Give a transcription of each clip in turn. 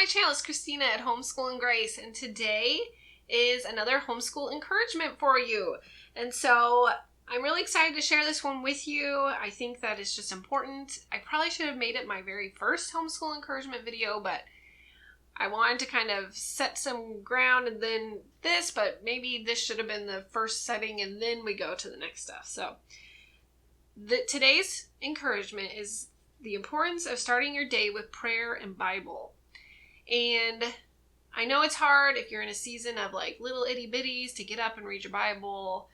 channel. It's Christina at Homeschool and Grace, and today is another homeschool encouragement for you. And so I'm really excited to share this one with you. I think that it's just important. I probably should have made it my very first homeschool encouragement video, but I wanted to kind of set some ground and then this, but maybe this should have been the first setting and then we go to the next stuff. So today's encouragement is the importance of starting your day with prayer and Bible. And I know it's hard if you're in a season of like little itty bitties to get up and read your Bible,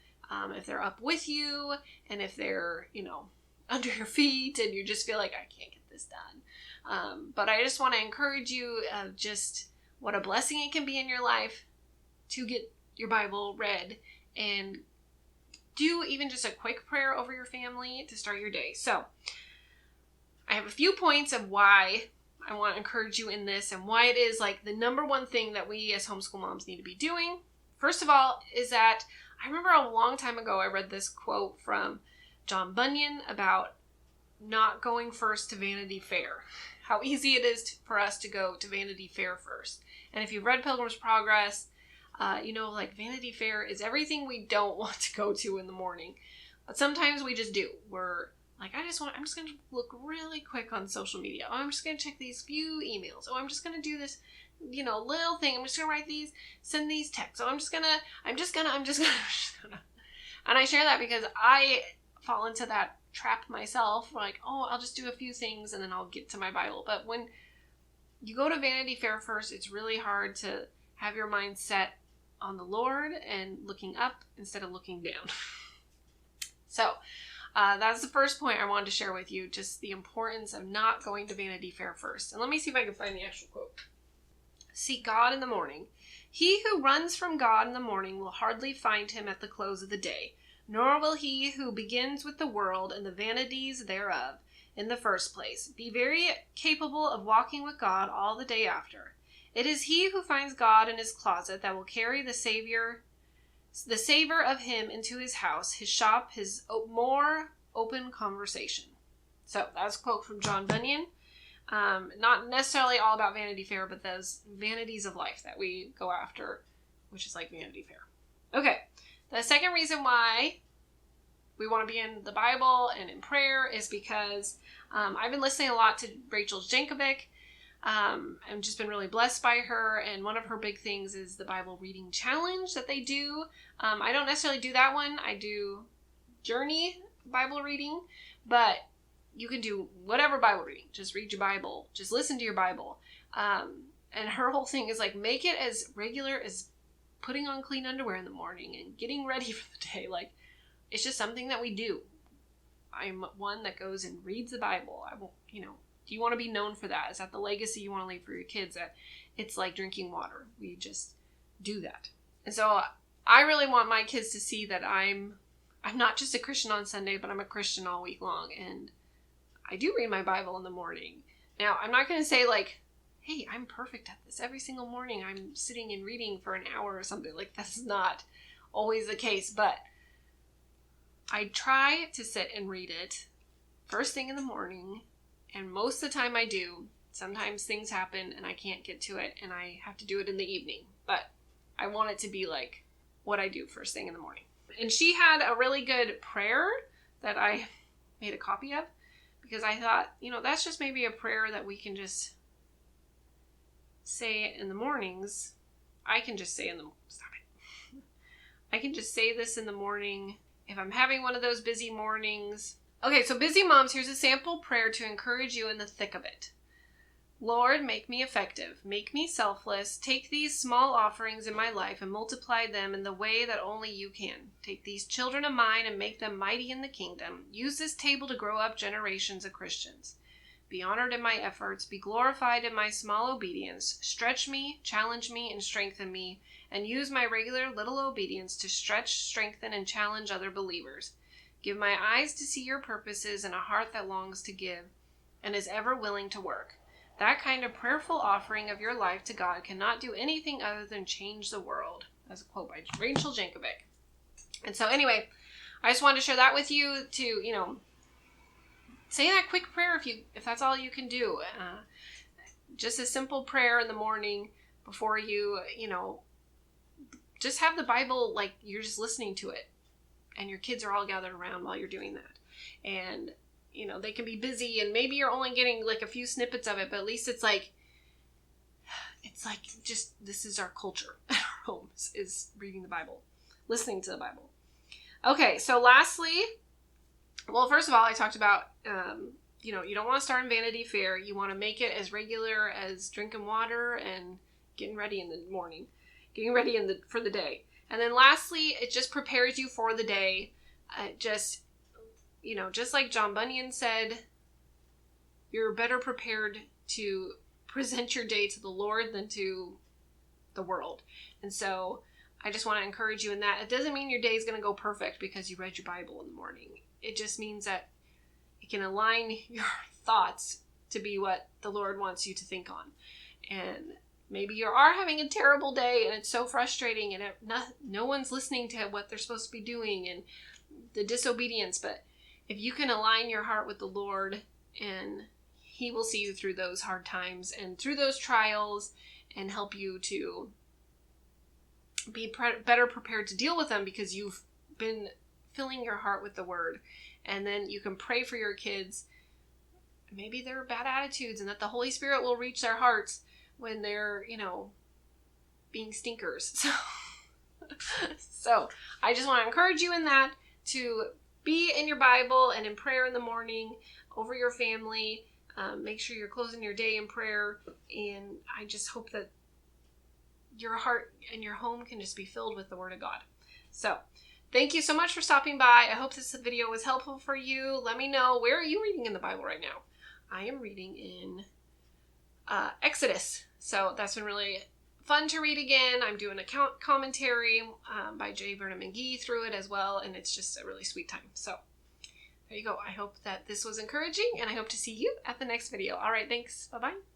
if they're up with you and if they're, under your feet and you just feel like, I can't get this done. But I just want to encourage you of just what a blessing it can be in your life to get your Bible read and do even just a quick prayer over your family to start your day. So I have a few points of why I want to encourage you in this and why it is like the number one thing that we as homeschool moms need to be doing. First of all is that I remember a long time ago I read this quote from John Bunyan about not going first to Vanity Fair. How easy it is for us to go to Vanity Fair first. And if you've read Pilgrim's Progress, Vanity Fair is everything we don't want to go to in the morning. But sometimes we just do. We're like, I'm just going to look really quick on social media. Oh, I'm just going to check these few emails. Oh, I'm just going to do this, little thing. I'm just going to write these, send these texts. Oh, I'm just going to. And I share that because I fall into that trap myself. Like, oh, I'll just do a few things and then I'll get to my Bible. But when you go to Vanity Fair first, it's really hard to have your mind set on the Lord and looking up instead of looking down. So, that's the first point I wanted to share with you, just the importance of not going to Vanity Fair first. And let me see if I can find the actual quote. Seek God in the morning. He who runs from God in the morning will hardly find him at the close of the day, nor will he who begins with the world and the vanities thereof in the first place be very capable of walking with God all the day after. It is he who finds God in his closet that will carry the savor of him into his house, his shop, his more open conversation. So that's a quote from John Bunyan. Not necessarily all about Vanity Fair, but those vanities of life that we go after, which is like Vanity Fair. Okay, the second reason why we want to be in the Bible and in prayer is because I've been listening a lot to Rachel Jankovic. I've just been really blessed by her, and one of her big things is the Bible reading challenge that they do. I don't necessarily do that one. I do Journey Bible reading, but you can do whatever Bible reading. Just read your Bible. Just listen to your Bible. And her whole thing is like, make it as regular as putting on clean underwear in the morning and getting ready for the day. Like, it's just something that we do. I'm one that goes and reads the Bible. I won't, do you want to be known for that? Is that the legacy you want to leave for your kids? That it's like drinking water. We just do that. And so I really want my kids to see that I'm not just a Christian on Sunday, but I'm a Christian all week long. And I do read my Bible in the morning. Now, I'm not going to say like, hey, I'm perfect at this. Every single morning I'm sitting and reading for an hour or something. Like, that's not always the case. But I try to sit and read it first thing in the morning. And most of the time I do. Sometimes things happen and I can't get to it and I have to do it in the evening. But I want it to be like what I do first thing in the morning. And she had a really good prayer that I made a copy of because I thought, that's just maybe a prayer that we can just say in the mornings. I can just say I can just say this in the morning if I'm having one of those busy mornings. Okay, so busy moms, here's a sample prayer to encourage you in the thick of it. Lord, make me effective. Make me selfless. Take these small offerings in my life and multiply them in the way that only you can. Take these children of mine and make them mighty in the kingdom. Use this table to grow up generations of Christians. Be honored in my efforts. Be glorified in my small obedience. Stretch me, challenge me, and strengthen me. And use my regular little obedience to stretch, strengthen, and challenge other believers. Give my eyes to see your purposes and a heart that longs to give and is ever willing to work. That kind of prayerful offering of your life to God cannot do anything other than change the world. That's a quote by Rachel Jankovic. And so anyway, I just wanted to share that with you to, say that quick prayer if that's all you can do. just a simple prayer in the morning before you, just have the Bible like you're just listening to it, and your kids are all gathered around while you're doing that. And, they can be busy, and maybe you're only getting like a few snippets of it, but at least it's like just, this is our culture at our homes, is reading the Bible, listening to the Bible. Okay, so lastly, well, first of all, I talked about, you don't want to start in Vanity Fair. You want to make it as regular as drinking water and getting ready in the morning, getting ready for the day. And then lastly, it just prepares you for the day. Just like John Bunyan said, you're better prepared to present your day to the Lord than to the world. And so I just want to encourage you in that. It doesn't mean your day is going to go perfect because you read your Bible in the morning. It just means that it can align your thoughts to be what the Lord wants you to think on. And maybe you are having a terrible day and it's so frustrating and no one's listening to what they're supposed to be doing and the disobedience. But if you can align your heart with the Lord, and He will see you through those hard times and through those trials and help you to be better prepared to deal with them because you've been filling your heart with the Word. And then you can pray for your kids. Maybe they're bad attitudes, and that the Holy Spirit will reach their hearts when they're, being stinkers. So I just want to encourage you in that, to be in your Bible and in prayer in the morning over your family. Make sure you're closing your day in prayer. And I just hope that your heart and your home can just be filled with the Word of God. So thank you so much for stopping by. I hope this video was helpful for you. Let me know, where are you reading in the Bible right now? I am reading in Exodus. So that's been really fun to read again. I'm doing a commentary by J. Vernon McGee through it as well, and it's just a really sweet time. So there you go. I hope that this was encouraging, and I hope to see you at the next video. All right, thanks. Bye-bye.